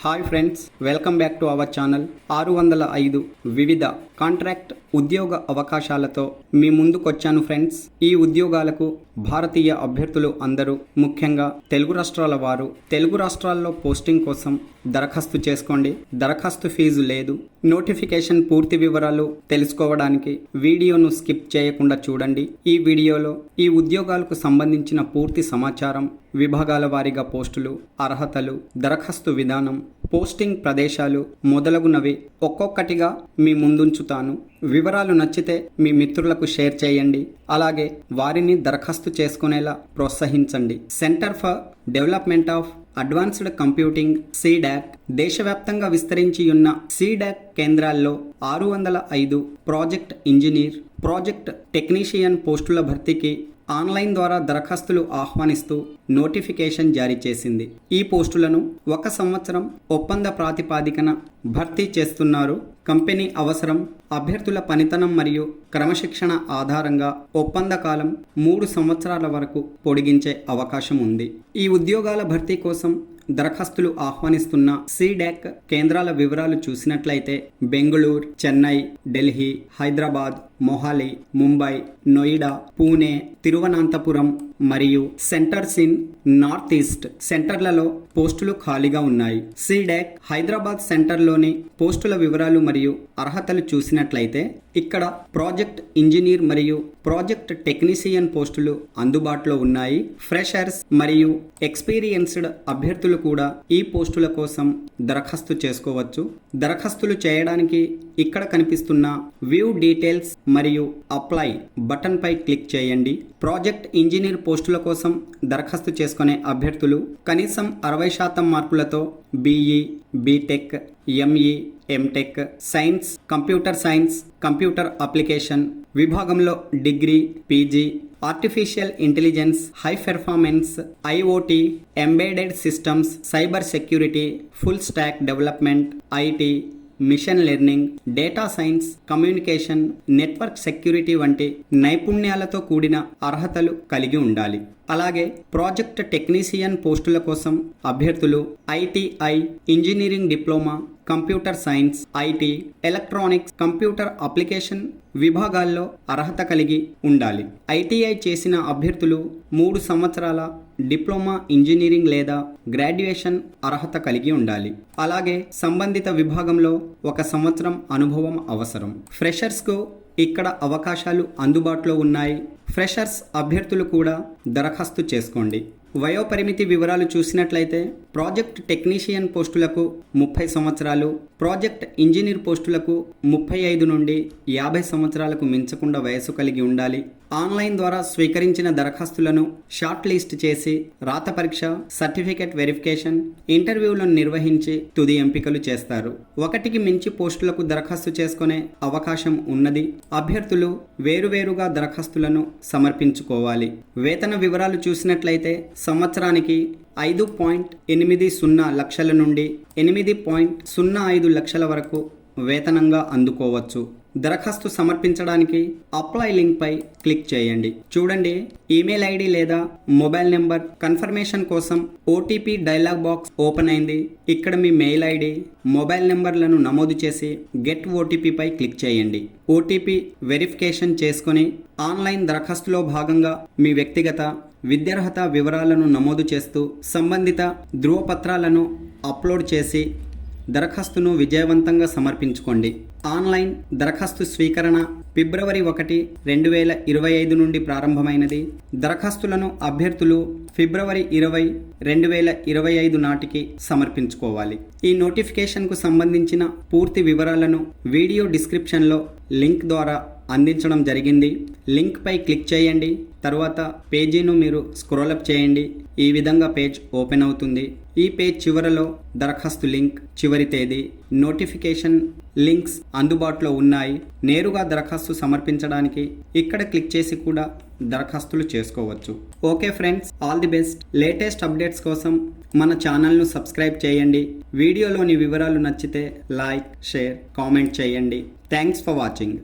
Hi friends, welcome back to our channel. 605 వివిధ contract ఉద్యోగ అవకాశాలతో మీ ముందుకొచ్చాను friends. ఈ ఉద్యోగాలకు భారతీయ అభ్యర్థులు అందరూ, ముఖ్యంగా తెలుగు రాష్ట్రాల వారు, తెలుగు రాష్ట్రాల్లో పోస్టింగ్ కోసం దరఖాస్తు చేసుకోండి. దరఖాస్తు ఫీజు లేదు. నోటిఫికేషన్ పూర్తి వివరాలు తెలుసుకోవడానికి వీడియోను స్కిప్ చేయకుండా చూడండి. ఈ వీడియోలో ఈ ఉద్యోగాలకు సంబంధించిన పూర్తి సమాచారం, విభాగాల వారీగా పోస్టులు, అర్హతలు, దరఖాస్తు విధానం, పోస్టింగ్ ప్రదేశాలు మొదలగునవి ఒక్కొక్కటిగా మీ ముందుంచుతాను. వివరాలు నచ్చితే మీ మిత్రులకు షేర్ చేయండి. అలాగే వారిని దరఖాస్తు చేసుకునేలా ప్రోత్సహించండి. Centre for development of advanced computing C-DAC దేశవ్యాప్తంగా విస్తరించి ఉన్న C-DAC కేంద్రాల్లో 605 ప్రాజెక్ట్ ఇంజనీర్, ప్రాజెక్ట్ టెక్నీషియన్ పోస్టుల భర్తీకి ఆన్లైన్ ద్వారా దరఖాస్తులు ఆహ్వానిస్తూ నోటిఫికేషన్ జారీ చేసింది. ఈ పోస్టులను 1 సంవత్సరం ఒప్పంద ప్రాతిపాదికన భర్తీ చేస్తున్నారు. కంపెనీ అవసరం, అభ్యర్థుల పనితనం మరియు క్రమశిక్షణ ఆధారంగా ఒప్పంద కాలం 3 సంవత్సరాల వరకు పొడిగించే అవకాశం ఉంది. ఈ ఉద్యోగాల భర్తీ కోసం దరఖాస్తులు ఆహ్వానిస్తున్న C-DAC కేంద్రాల వివరాలు చూసినట్లయితే బెంగళూరు, చెన్నై, ఢిల్లీ, హైదరాబాద్, మొహాలి, ముంబై, నోయిడా, పూణే, తిరువనంతపురం మరియు సెంటర్స్ ఇన్ నార్త్ ఈస్ట్ సెంటర్లలో పోస్టులు ఖాళీగా ఉన్నాయి. C-DAC హైదరాబాద్ సెంటర్లోని పోస్టుల వివరాలు మరియు అర్హతలు చూసినట్లయితే ఇక్కడ ప్రాజెక్ట్ ఇంజనీర్ మరియు ప్రాజెక్ట్ టెక్నీషియన్ పోస్టులు అందుబాటులో ఉన్నాయి. ఫ్రెషర్స్ మరియు ఎక్స్పీరియన్స్డ్ అభ్యర్థులు కూడా ఈ పోస్టుల కోసం దరఖాస్తు చేసుకోవచ్చు. దరఖాస్తులు చేయడానికి ఇక్కడ కనిపిస్తున్న వ్యూ డీటెయిల్స్ మరియు అప్లై బటన్ పై క్లిక్ చేయండి. ప్రాజెక్ట్ ఇంజనీర్ పోస్టుల కోసం దరఖాస్తు చేసుకునే అభ్యర్థులు కనీసం 60% మార్కులతో BE, BTech, ME, MTech, science, computer application విభాగంలో degree, PG, artificial intelligence, high performance, IoT, embedded systems, cyber security, full stack development, IT, machine learning, data science, communication, network security వంటి నైపుణ్యాలతో కూడిన అర్హతలు కలిగి ఉండాలి. అలాగే ప్రాజెక్ట్ టెక్నీషియన్ పోస్టుల కోసం అభ్యర్థులు ITI, engineering diploma, computer science, IT, electronics, computer application విభాగాల్లో అర్హత కలిగి ఉండాలి. ITI చేసిన అభ్యర్థులు 3 సంవత్సరాల డిప్లొమా ఇంజనీరింగ్ లేదా గ్రాడ్యుయేషన్ అర్హత కలిగి ఉండాలి. అలాగే సంబంధిత విభాగంలో 1 సంవత్సరం అనుభవం అవసరం. ఫ్రెషర్స్కు ఇక్కడ అవకాశాలు అందుబాటులో ఉన్నాయి. ఫ్రెషర్స్ అభ్యర్థులు కూడా దరఖాస్తు చేసుకోండి. వయోపరిమితి వివరాలు చూసినట్లయితే ప్రాజెక్ట్ టెక్నీషియన్ పోస్టులకు 30 సంవత్సరాలు, ప్రాజెక్ట్ ఇంజనీర్ పోస్టులకు 35 నుండి 50 సంవత్సరాలకు మించకుండా వయసు కలిగి ఉండాలి. ఆన్లైన్ ద్వారా స్వీకరించిన దరఖాస్తులను షార్ట్ లిస్ట్ చేసి రాత పరీక్ష, సర్టిఫికేట్ వెరిఫికేషన్, ఇంటర్వ్యూలను నిర్వహించి తుది ఎంపికలు చేస్తారు. 1కి మించి పోస్టులకు దరఖాస్తు చేసుకునే అవకాశం ఉన్నది. అభ్యర్థులు వేరువేరుగా దరఖాస్తులను సమర్పించుకోవాలి. వేతన వివరాలు చూసినట్లయితే సంవత్సరానికి 5.80 లక్షల నుండి 8.05 లక్షల వరకు వేతనంగా అందుకోవచ్చు. దరఖాస్తు సమర్పించడానికి అప్లై లింక్ పై క్లిక్ చేయండి. చూడండి, ఈమెయిల్ ID లేదా మొబైల్ నెంబర్ కన్ఫర్మేషన్ కోసం OTP డైలాగ్ బాక్స్ ఓపెన్ అయింది. ఇక్కడ మీ మెయిల్ ID, మొబైల్ నెంబర్లను నమోదు చేసి గెట్ OTP పై క్లిక్ చేయండి. OTP వెరిఫికేషన్ చేసుకుని ఆన్లైన్ దరఖాస్తులో భాగంగా మీ వ్యక్తిగత విద్యార్హత వివరాలను నమోదు చేస్తూ సంబంధిత ధృవపత్రాలను అప్లోడ్ చేసి దరఖాస్తును విజయవంతంగా సమర్పించుకోండి. ఆన్లైన్ దరఖాస్తు స్వీకరణ ఫిబ్రవరి 1, 2025 నుండి ప్రారంభమైనది. దరఖాస్తులను అభ్యర్థులు ఫిబ్రవరి 20, 2025 నాటికి సమర్పించుకోవాలి. ఈ నోటిఫికేషన్కు సంబంధించిన పూర్తి వివరాలను వీడియో డిస్క్రిప్షన్లో లింక్ ద్వారా అందించడం జరిగింది. లింక్ పై క్లిక్ చేయండి. తర్వాత పేజీను మీరు స్క్రోల్ అప్ చేయండి. ఈ విధంగా పేజ్ ఓపెన్ అవుతుంది. ఈ పేజ్ చివరలో దరఖాస్తు లింక్, చివరి తేదీ, నోటిఫికేషన్ లింక్స్ అందుబాటులో ఉన్నాయి. నేరుగా దరఖాస్తు సమర్పించడానికి ఇక్కడ క్లిక్ చేసి కూడా దరఖాస్తులు చేసుకోవచ్చు. Okay friends, all the best. Latest updates కోసం మన ఛానల్ను సబ్స్క్రైబ్ చేయండి. వీడియోలోని వివరాలు నచ్చితే లైక్, షేర్, కామెంట్ చేయండి. Thanks for watching.